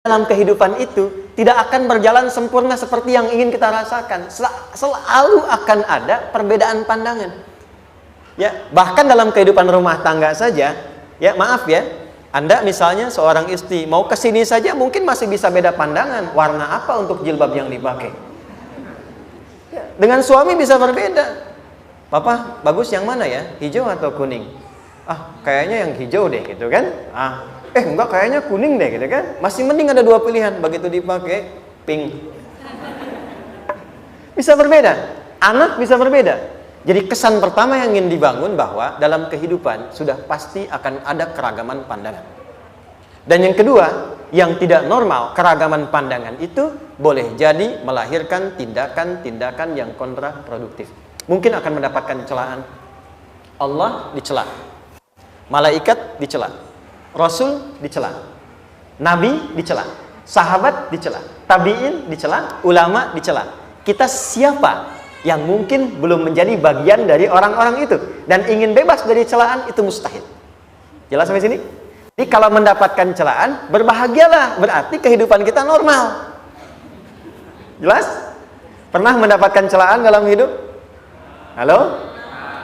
dalam kehidupan itu tidak akan berjalan sempurna seperti yang ingin kita rasakan. Selalu akan ada perbedaan pandangan. Ya, bahkan dalam kehidupan rumah tangga saja, ya maaf ya, Anda misalnya seorang istri mau kesini saja mungkin masih bisa beda pandangan warna apa untuk jilbab yang dipakai. Ya, dengan suami bisa berbeda. Papa, bagus yang mana ya? Hijau atau kuning? Ah, kayaknya yang hijau deh gitu kan. Enggak, kayaknya kuning deh gitu kan. Masih mending ada dua pilihan. Begitu dipakai, pink. Bisa berbeda. Anak bisa berbeda. Jadi kesan pertama yang ingin dibangun bahwa dalam kehidupan sudah pasti akan ada keragaman pandangan. Dan yang kedua, yang tidak normal, keragaman pandangan itu boleh jadi melahirkan tindakan-tindakan yang kontraproduktif. Mungkin akan mendapatkan celaan. Allah dicela. Malaikat dicela. Rasul dicela, Nabi dicela, sahabat dicela, tabi'in dicela, ulama dicela. Kita siapa yang mungkin belum menjadi bagian dari orang-orang itu dan ingin bebas dari celaan? Itu mustahil. Jelas sampai sini? Jadi kalau mendapatkan celaan, berbahagialah, berarti kehidupan kita normal. Jelas? Pernah mendapatkan celaan dalam hidup? Halo?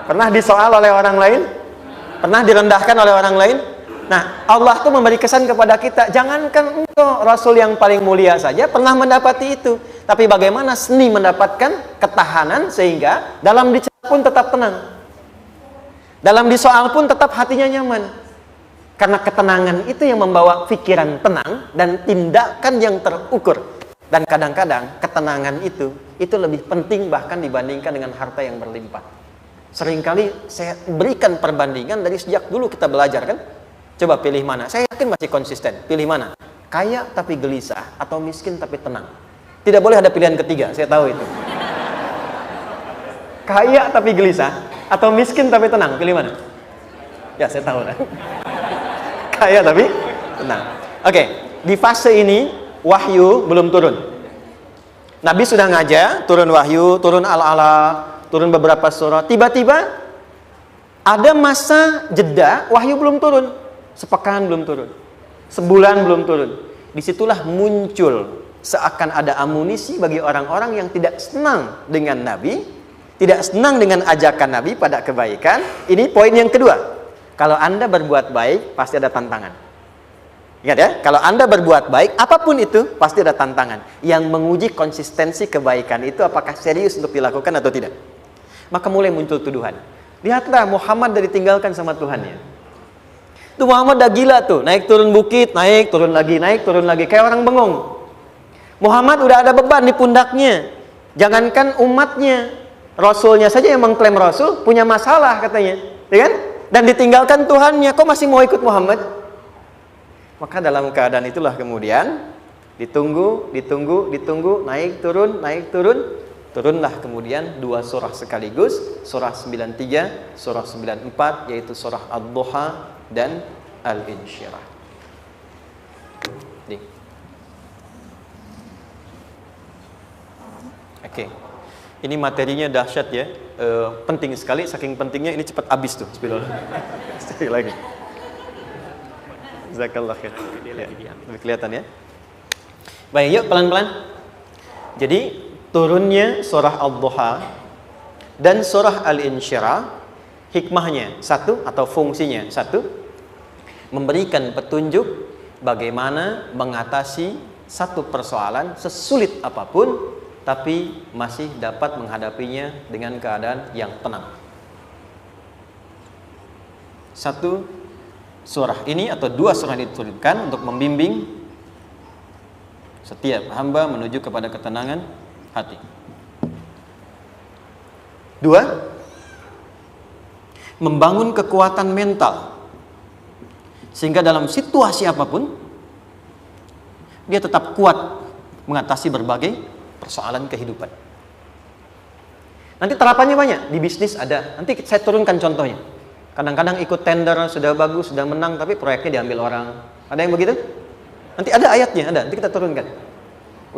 Pernah disoal oleh orang lain? Pernah direndahkan oleh orang lain? Nah, Allah tuh memberi kesan kepada kita, jangankan engkau, Rasul yang paling mulia saja pernah mendapati itu. Tapi bagaimana seni mendapatkan ketahanan sehingga dalam dicela pun tetap tenang. Dalam disoal pun tetap hatinya nyaman. Karena ketenangan itu yang membawa pikiran tenang dan tindakan yang terukur. Dan kadang-kadang ketenangan itu lebih penting bahkan dibandingkan dengan harta yang berlimpah. Seringkali saya berikan perbandingan dari sejak dulu kita belajar kan. Coba pilih mana? Saya yakin masih konsisten. Pilih mana? Kaya tapi gelisah atau miskin tapi tenang. Tidak boleh ada pilihan ketiga, saya tahu itu. Kaya tapi gelisah atau miskin tapi tenang. Pilih mana? Ya, saya tahu kan. Kaya tapi tenang. Oke, di fase ini wahyu belum turun. Nabi sudah ngajar, turun wahyu, turun al-ala, turun beberapa surah. Tiba-tiba ada masa jeda, wahyu belum turun. Sepekan belum turun, sebulan belum turun. Disitulah muncul seakan ada amunisi bagi orang-orang yang tidak senang dengan Nabi, tidak senang dengan ajakan Nabi pada kebaikan. Ini poin yang kedua. Kalau Anda berbuat baik, pasti ada tantangan. Ingat ya, kalau Anda berbuat baik, apapun itu, pasti ada tantangan. Yang menguji konsistensi kebaikan itu apakah serius untuk dilakukan atau tidak. Maka mulai muncul tuduhan. Lihatlah Muhammad dari ditinggalkan sama Tuhannya. Tuh Muhammad udah gila tuh, naik turun bukit, naik turun lagi, kayak orang bengong. Muhammad udah ada beban di pundaknya. Jangankan umatnya, Rasulnya saja yang mengklaim Rasul punya masalah katanya, ya kan? Dan ditinggalkan Tuhannya, kok masih mau ikut Muhammad? Maka dalam keadaan itulah kemudian ditunggu, naik turun, turunlah kemudian dua surah sekaligus, surah 93, surah 94, yaitu surah Ad-Duha dan Al-Insyirah. Oke. Ini materinya dahsyat ya. Penting sekali, saking pentingnya ini cepat habis tuh. Sekali lagi. Jazakallah khair. Ya, lebih kelihatan ya. Baik, yuk pelan-pelan. Jadi turunnya surah Ad-Duha dan surah Al-Insyirah, hikmahnya satu atau fungsinya satu, memberikan petunjuk bagaimana mengatasi satu persoalan sesulit apapun, tapi masih dapat menghadapinya dengan keadaan yang tenang. Satu surah ini atau dua surah diturunkan untuk membimbing setiap hamba menuju kepada ketenangan hati. Dua, membangun kekuatan mental sehingga dalam situasi apapun dia tetap kuat mengatasi berbagai persoalan kehidupan. Nanti terapannya banyak, di bisnis ada. Nanti saya turunkan contohnya. Kadang-kadang ikut tender, sudah bagus, sudah menang, tapi proyeknya diambil orang. Ada yang begitu? Nanti ada ayatnya, ada. Nanti kita turunkan.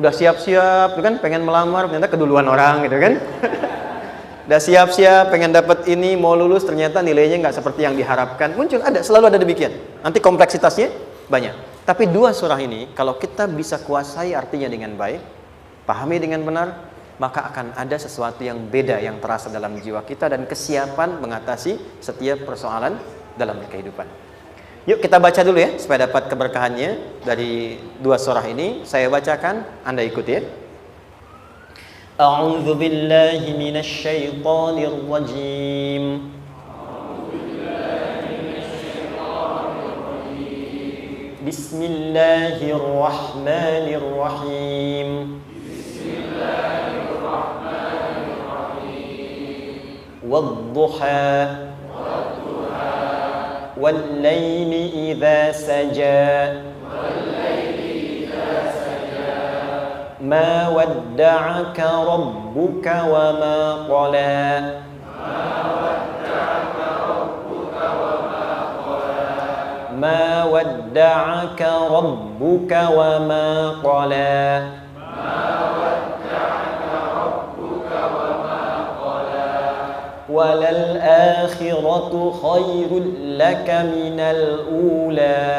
Udah siap-siap, kan? Pengen melamar, ternyata keduluan orang, gitu kan? Udah siap-siap, pengen dapat ini, mau lulus, ternyata nilainya nggak seperti yang diharapkan. Muncul, ada, selalu ada demikian. Nanti kompleksitasnya banyak. Tapi dua surah ini kalau kita bisa kuasai artinya dengan baik, pahami dengan benar, maka akan ada sesuatu yang beda yang terasa dalam jiwa kita dan kesiapan mengatasi setiap persoalan dalam kehidupan. Yuk kita baca dulu ya supaya dapat keberkahannya dari dua surah ini. Saya bacakan, Anda ikuti ya. A'udzu billahi minasy syaithanir rajim. Bismillahirrahmanirrahim. Wadduha والليل إذا سجى ما ودعك ربك وما قلى ما ودعك ربك وما قلى وللآخرة خير لك من الأولى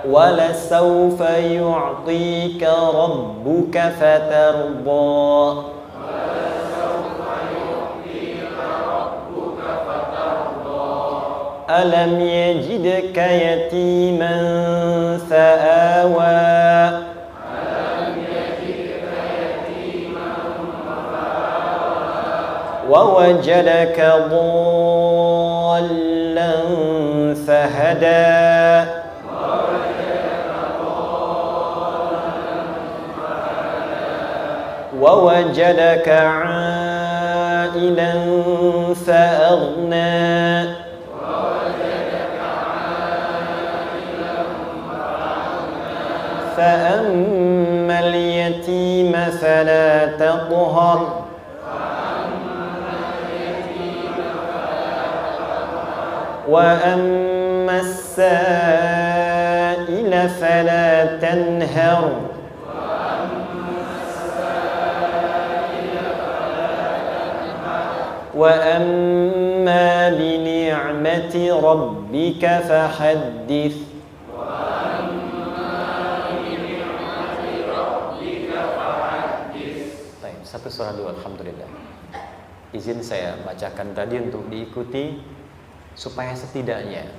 ولسوف يعطيك ربك فترضى ألم يجدك يتيما فآوى ووجدك ضالا فهدى ووجدك عائلا فأغنى فأما اليتيم فلا تقهر وأما السائل فلا تنهر وأما بنعمة ربك فحدث. Baik, satu surah dulu, alhamdulillah. Izin saya bacakan tadi untuk diikuti supaya setidaknya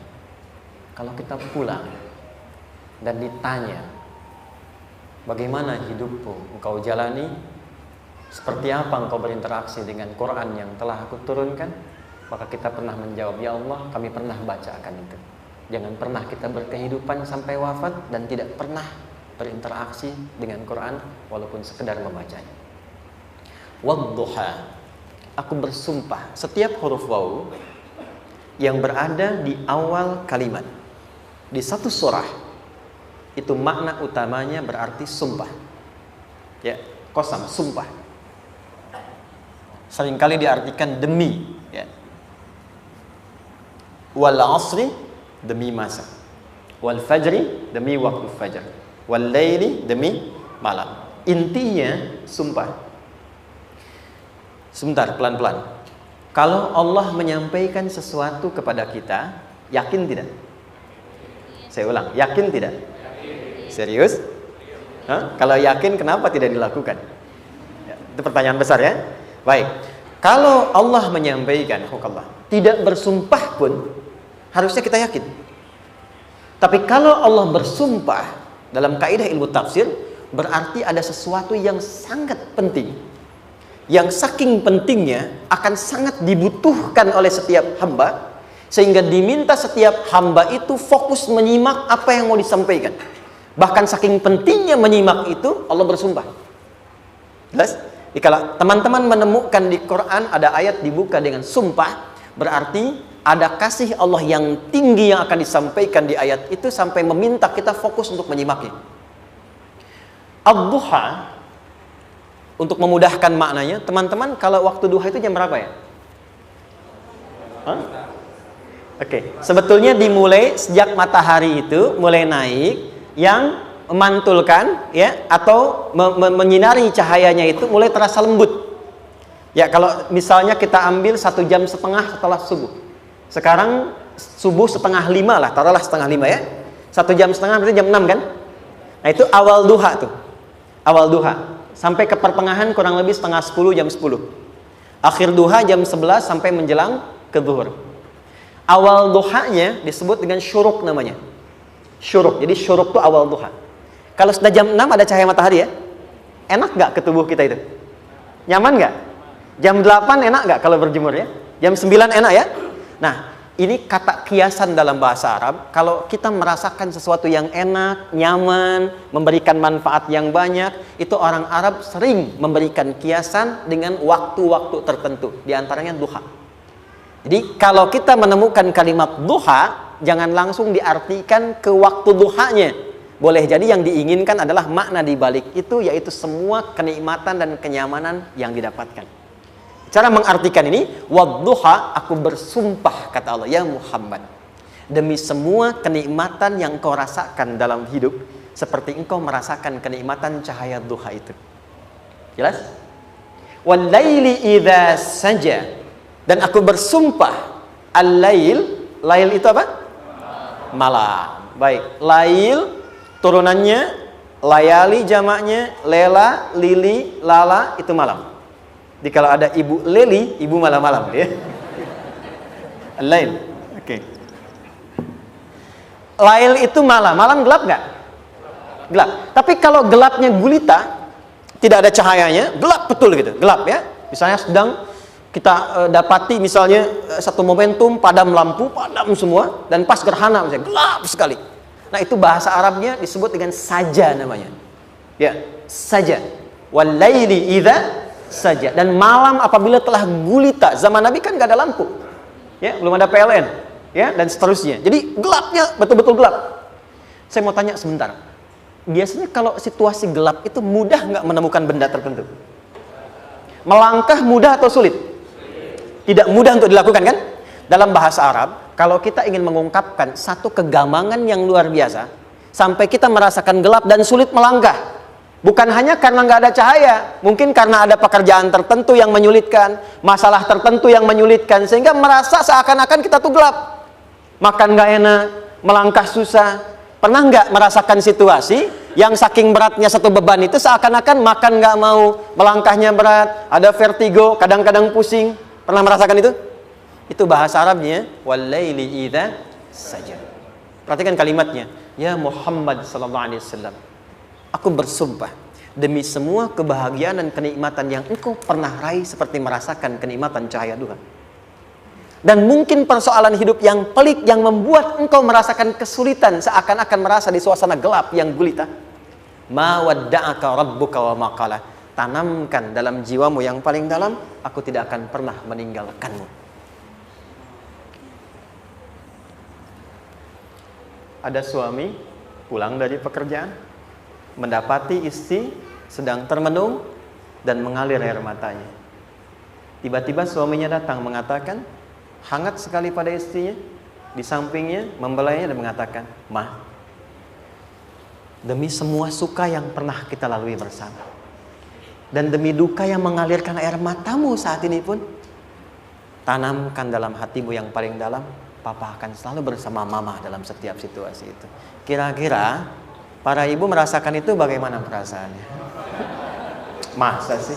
kalau kita pulang dan ditanya bagaimana hidupmu engkau jalani, seperti apa engkau berinteraksi dengan Quran yang telah aku turunkan, maka kita pernah menjawab, ya Allah kami pernah bacakan itu. Jangan pernah kita berkehidupan sampai wafat dan tidak pernah berinteraksi dengan Quran walaupun sekedar membacanya. Wadduha, aku bersumpah, setiap huruf waw yang berada di awal kalimat di satu surah itu makna utamanya berarti sumpah. Ya, qasam, sumpah. Seringkali diartikan demi, ya. Wal asri, demi masa. Wal fajri, demi waktu fajar. Wal laili, demi malam. Intinya sumpah. Sebentar, pelan-pelan. Kalau Allah menyampaikan sesuatu kepada kita, yakin tidak? Saya ulang, yakin tidak? Serius? Hah? Kalau yakin, kenapa tidak dilakukan? Ya, itu pertanyaan besar ya. Baik, kalau Allah menyampaikan, tidak bersumpah pun harusnya kita yakin. Tapi kalau Allah bersumpah dalam kaidah ilmu tafsir, berarti ada sesuatu yang sangat penting, yang saking pentingnya akan sangat dibutuhkan oleh setiap hamba, sehingga diminta setiap hamba itu fokus menyimak apa yang mau disampaikan. Bahkan saking pentingnya menyimak itu, Allah bersumpah. Jelas? Kalau teman-teman menemukan di Quran ada ayat dibuka dengan sumpah, berarti ada kasih Allah yang tinggi yang akan disampaikan di ayat itu sampai meminta kita fokus untuk menyimaknya. Ad-duha, untuk memudahkan maknanya, teman-teman kalau waktu duha itu jam berapa ya? Oke, sebetulnya dimulai sejak matahari itu mulai naik, yang memantulkan ya atau menyinari cahayanya itu mulai terasa lembut. Ya, kalau misalnya kita ambil 1,5 jam setelah subuh. Sekarang subuh 4:30 lah, taruhlah 4:30 ya. 1,5 jam berarti jam 6 kan? Nah, itu awal duha tuh. Awal duha. Sampai ke pertengahan kurang lebih 9:30, jam 10. Akhir duha jam 11 sampai menjelang ke zuhur. Awal duhanya disebut dengan syuruk namanya. Syuruk. Jadi syuruk itu awal duha. Kalau sudah jam 6 ada cahaya matahari ya. Enak nggak ke tubuh kita itu? Nyaman nggak? Jam 8 enak nggak kalau berjemur ya? Jam 9 enak ya? Nah, ini kata kiasan dalam bahasa Arab. Kalau kita merasakan sesuatu yang enak, nyaman, memberikan manfaat yang banyak, itu orang Arab sering memberikan kiasan dengan waktu-waktu tertentu. Di antaranya duha. Jadi kalau kita menemukan kalimat duha, jangan langsung diartikan ke waktu duhanya. Boleh jadi yang diinginkan adalah makna di balik itu, yaitu semua kenikmatan dan kenyamanan yang didapatkan. Cara mengartikan ini, wadduha, aku bersumpah, kata Allah, ya Muhammad, demi semua kenikmatan yang kau rasakan dalam hidup, seperti engkau merasakan kenikmatan cahaya duha itu. Jelas? Wal-laili idza saja, dan aku bersumpah, al-lail, lail itu apa? Malam. Baik, lail turunannya, layali jamaknya, lela, lili, lala, itu malam. Jadi kalau ada ibu leli, ibu malam-malam ya. Lail. Oke. Lail itu malam. Malam gelap nggak? Gelap. Tapi kalau gelapnya gulita, tidak ada cahayanya, gelap betul gitu. Gelap ya. Misalnya sedang kita dapati misalnya satu momentum padam lampu, padam semua, dan pas gerhana misalnya gelap sekali. Nah, itu bahasa Arabnya disebut dengan saja namanya. Ya, saja. Wal laili idza saja. Dan malam apabila telah gulita, zaman Nabi kan nggak ada lampu, ya, belum ada PLN, ya, dan seterusnya. Jadi gelapnya betul-betul gelap. Saya mau tanya sebentar, biasanya kalau situasi gelap itu mudah nggak menemukan benda tertentu? Melangkah mudah atau sulit? Tidak mudah untuk dilakukan kan? Dalam bahasa Arab, kalau kita ingin mengungkapkan satu kegamangan yang luar biasa, sampai kita merasakan gelap dan sulit melangkah. Bukan hanya karena nggak ada cahaya, mungkin karena ada pekerjaan tertentu yang menyulitkan, masalah tertentu yang menyulitkan, sehingga merasa seakan-akan kita tuh gelap. Makan nggak enak, melangkah susah. Pernah nggak merasakan situasi yang saking beratnya satu beban itu seakan-akan makan nggak mau, melangkahnya berat, ada vertigo, kadang-kadang pusing. Pernah merasakan itu? Itu bahasa Arabnya, wal-laili idza saja. Perhatikan kalimatnya, ya Muhammad sallallahu alaihi wasallam, aku bersumpah demi semua kebahagiaan dan kenikmatan yang engkau pernah raih, seperti merasakan kenikmatan cahaya duha. Dan mungkin persoalan hidup yang pelik yang membuat engkau merasakan kesulitan, seakan-akan merasa di suasana gelap yang gulita. Ma wadda'aka rabbuka wa ma qala. Tanamkan dalam jiwamu yang paling dalam, aku tidak akan pernah meninggalkanmu. Ada suami pulang dari pekerjaan, mendapati istri sedang termenung dan mengalir air matanya. Tiba-tiba suaminya datang mengatakan, hangat sekali pada istrinya, di sampingnya, membelainya dan mengatakan, "Ma, demi semua suka yang pernah kita lalui bersama, dan demi duka yang mengalirkan air matamu saat ini pun, tanamkan dalam hatimu yang paling dalam, Papa akan selalu bersama Mama dalam setiap situasi itu." Kira-kira para ibu merasakan itu bagaimana perasaannya? Masa sih?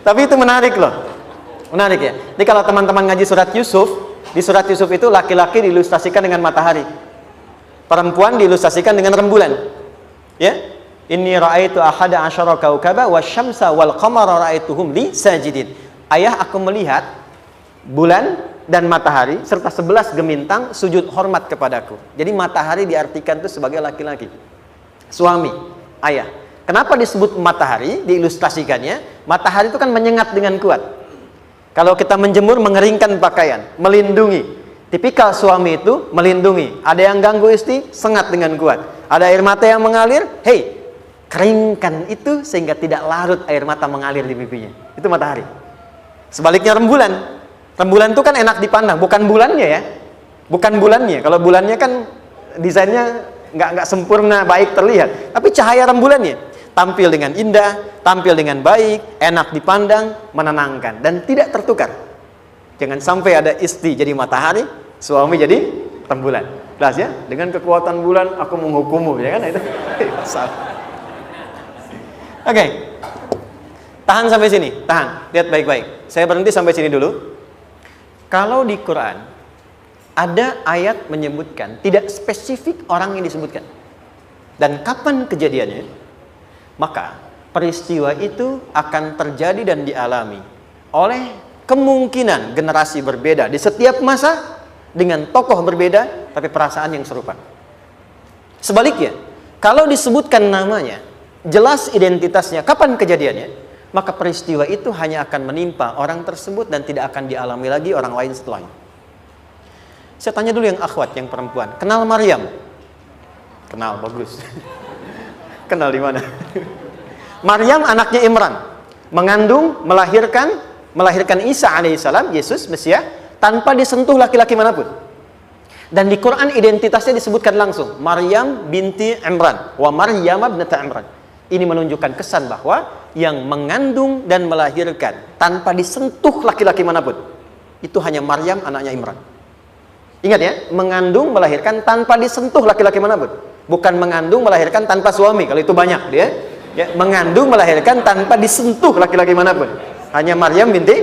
Tapi itu menarik loh. Menarik ya. Jadi kalau teman-teman ngaji surat Yusuf, di surat Yusuf itu laki-laki diilustrasikan dengan matahari, perempuan diilustrasikan dengan rembulan. Ya. Inni ra'aitu ahada asyara kaukaba wasyamsa wal qamara ra'aituhum li sajidin. Ayah, aku melihat bulan dan matahari serta 11 gemintang sujud hormat kepadaku. Jadi matahari diartikan itu sebagai laki-laki, suami, ayah. Kenapa disebut matahari? Diilustrasikannya, matahari itu kan menyengat dengan kuat. Kalau kita menjemur, mengeringkan pakaian, melindungi. Tipikal suami itu melindungi. Ada yang ganggu istri, sengat dengan kuat. Ada air mata yang mengalir, hei, keringkan itu sehingga tidak larut air mata mengalir di pipinya. Itu matahari. Sebaliknya rembulan. Rembulan itu kan enak dipandang, bukan bulannya ya, bukan bulannya. Kalau bulannya kan desainnya nggak sempurna, baik terlihat. Tapi cahaya rembulannya. tampil dengan indah, tampil dengan baik, enak dipandang, menenangkan, dan tidak tertukar. Jangan sampai ada istri jadi matahari, suami jadi rembulan. Jelas ya? Dengan kekuatan bulan aku menghukummu, ya kan? Itu salah. Oke. Tahan sampai sini, tahan. Lihat baik-baik. Saya berhenti sampai sini dulu. Kalau di Quran ada ayat menyebutkan, tidak spesifik orang yang disebutkan dan kapan kejadiannya, maka peristiwa itu akan terjadi dan dialami oleh kemungkinan generasi berbeda di setiap masa dengan tokoh berbeda tapi perasaan yang serupa. Sebaliknya, kalau disebutkan namanya, jelas identitasnya, kapan kejadiannya, maka peristiwa itu hanya akan menimpa orang tersebut dan tidak akan dialami lagi orang lain setelahnya. Saya tanya dulu yang akhwat, yang perempuan, kenal Maryam? Kenal, bagus. Kenal di mana? Maryam anaknya Imran, mengandung, melahirkan Isa alaihissalam, Yesus Mesias, tanpa disentuh laki-laki manapun. Dan di Quran identitasnya disebutkan langsung, Maryam binti Imran, wa Maryam ibnata Imran. Ini menunjukkan kesan bahwa yang mengandung dan melahirkan tanpa disentuh laki-laki manapun, itu hanya Maryam anaknya Imran. Ingat ya, mengandung melahirkan tanpa disentuh laki-laki manapun. Bukan mengandung melahirkan tanpa suami, kalau itu banyak dia. Ya, mengandung melahirkan tanpa disentuh laki-laki manapun. Hanya Maryam binti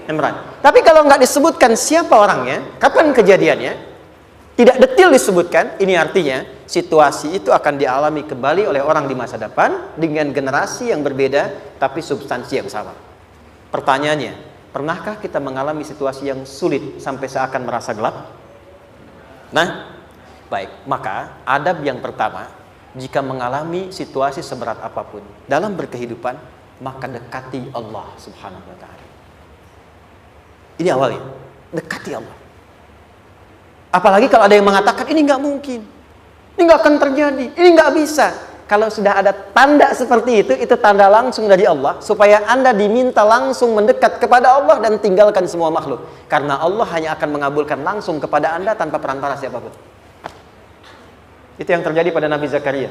Imran. Tapi kalau nggak disebutkan siapa orangnya, kapan kejadiannya, tidak detail disebutkan, ini artinya situasi itu akan dialami kembali oleh orang di masa depan dengan generasi yang berbeda tapi substansi yang sama. Pertanyaannya, pernahkah kita mengalami situasi yang sulit sampai seakan merasa gelap? Nah, baik, maka adab yang pertama, jika mengalami situasi seberat apapun dalam berkehidupan, maka dekati Allah Subhanahu wa ta'ala. Ini awalnya, dekati Allah. Apalagi kalau ada yang mengatakan ini nggak mungkin, ini nggak akan terjadi, ini nggak bisa. Kalau sudah ada tanda seperti itu tanda langsung dari Allah, supaya Anda diminta langsung mendekat kepada Allah dan tinggalkan semua makhluk. Karena Allah hanya akan mengabulkan langsung kepada Anda tanpa perantara siapapun. Itu yang terjadi pada Nabi Zakaria.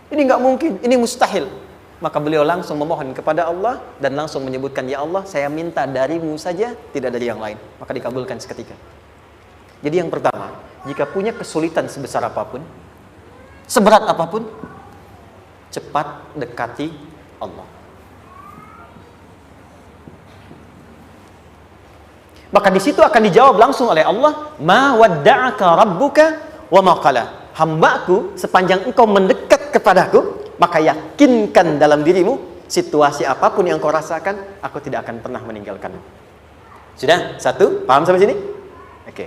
Ini nggak mungkin, ini mustahil. Maka beliau langsung memohon kepada Allah dan langsung menyebutkan, ya Allah, saya minta darimu saja, tidak dari yang lain. Maka dikabulkan seketika. Jadi yang pertama, jika punya kesulitan sebesar apapun, seberat apapun, cepat dekati Allah. Maka di situ akan dijawab langsung oleh Allah, ma wadda'aka rabbuka wa ma qala. Hambaku, sepanjang engkau mendekat kepadaku, maka yakinkan dalam dirimu, situasi apapun yang kau rasakan, aku tidak akan pernah meninggalkanmu. Sudah? Satu? Paham sampai sini? Oke.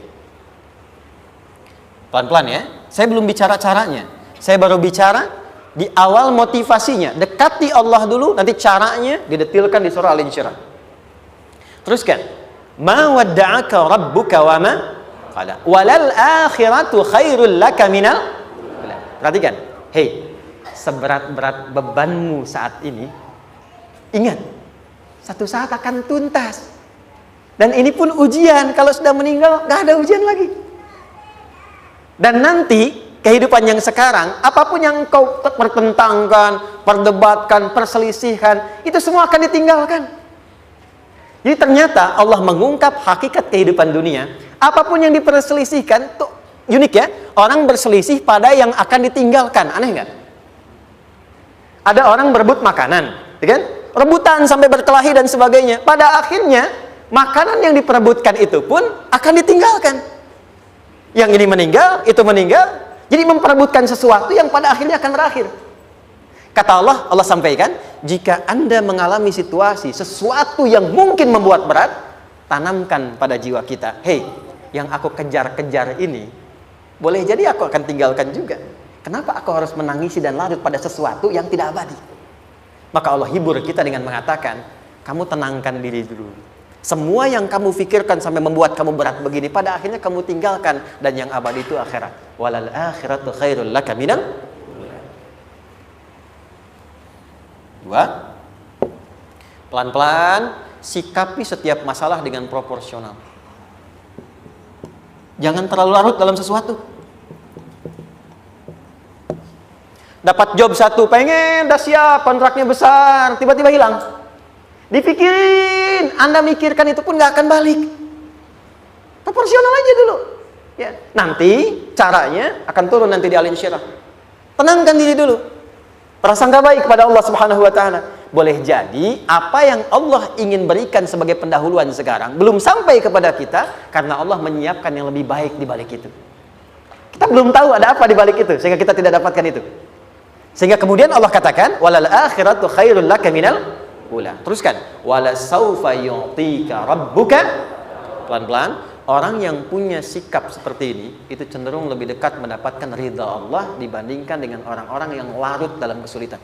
Pelan-pelan ya. Saya belum bicara caranya. Saya baru bicara di awal motivasinya. Dekati Allah dulu, nanti caranya didetilkan di surah Al-Insyirah. Teruskan. Ma wadda'aka rabbuka wa ma qala. Walal akhiratu khairul laka minal. Perhatikan. Hei, seberat-berat bebanmu saat ini, ingat, satu saat akan tuntas. Dan ini pun ujian. Kalau sudah meninggal, gak ada ujian lagi. Dan nanti kehidupan yang sekarang, apapun yang kau pertentangkan, perdebatkan, perselisihkan, itu semua akan ditinggalkan. Jadi ternyata Allah mengungkap hakikat kehidupan dunia. Apapun yang diperselisihkan, tuh unik ya. Orang berselisih pada yang akan ditinggalkan. Aneh nggak? Ada orang berebut makanan, kan? Rebutan sampai berkelahi dan sebagainya. Pada akhirnya makanan yang diperebutkan itu pun akan ditinggalkan. Yang ini meninggal, itu meninggal. Jadi memperebutkan sesuatu yang pada akhirnya akan berakhir. Kata Allah, Allah sampaikan, jika Anda mengalami situasi, sesuatu yang mungkin membuat berat, tanamkan pada jiwa kita, hei, yang aku kejar-kejar ini, boleh jadi aku akan tinggalkan juga. Kenapa aku harus menangisi dan larut pada sesuatu yang tidak abadi? Maka Allah hibur kita dengan mengatakan, kamu tenangkan diri dulu. Semua yang kamu pikirkan sampai membuat kamu berat begini, pada akhirnya kamu tinggalkan. Dan yang abadi itu akhirat. Walal akhiratu khairul laka minal. Dua, pelan-pelan sikapi setiap masalah dengan proporsional. Jangan terlalu larut dalam sesuatu. Dapat job satu, pengen, dah siap, kontraknya besar, tiba-tiba hilang. Dipikirin, Anda mikirkan itu pun nggak akan balik. Proporsional aja dulu. Ya, nanti caranya akan turun nanti di alin syirah. Tenangkan diri dulu. Prasangka baik kepada Allah Subhanahu wa taala. Boleh jadi apa yang Allah ingin berikan sebagai pendahuluan sekarang belum sampai kepada kita karena Allah menyiapkan yang lebih baik di balik itu. Kita belum tahu ada apa di balik itu sehingga kita tidak dapatkan itu. Sehingga kemudian Allah katakan walal akhiratu khairul laka minal ula. Teruskan wala saufa yu'tika rabbuka. Pelan-pelan. Orang yang punya sikap seperti ini itu cenderung lebih dekat mendapatkan ridha Allah dibandingkan dengan orang-orang yang larut dalam kesulitan.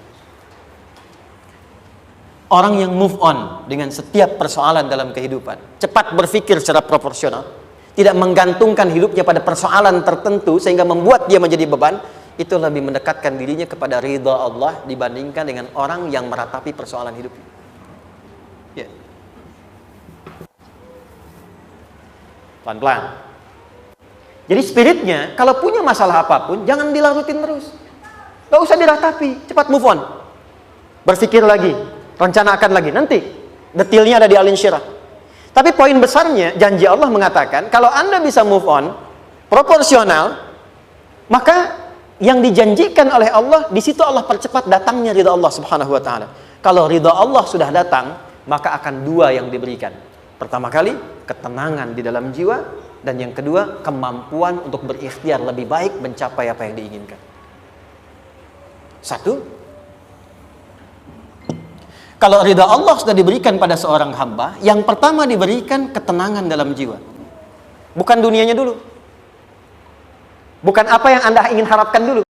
Orang yang move on dengan setiap persoalan dalam kehidupan, cepat berpikir secara proporsional, tidak menggantungkan hidupnya pada persoalan tertentu sehingga membuat dia menjadi beban, itu lebih mendekatkan dirinya kepada ridha Allah dibandingkan dengan orang yang meratapi persoalan hidupnya. Ya. Pelan-pelan. Jadi spiritnya, kalau punya masalah apapun, jangan dilarutin terus. Gak usah diratapi, cepat move on. Berpikir lagi, rencanakan lagi. Nanti, detailnya ada di alin syirah. Tapi poin besarnya, janji Allah mengatakan, kalau Anda bisa move on, proporsional, maka yang dijanjikan oleh Allah, di situ Allah percepat datangnya ridha Allah Subhanahu wa ta'ala. Kalau ridha Allah sudah datang, maka akan dua yang diberikan. Pertama kali, ketenangan di dalam jiwa, dan yang kedua, kemampuan untuk berikhtiar lebih baik mencapai apa yang diinginkan. Satu, kalau ridha Allah sudah diberikan pada seorang hamba, yang pertama diberikan ketenangan dalam jiwa. Bukan dunianya dulu. Bukan apa yang Anda ingin harapkan dulu.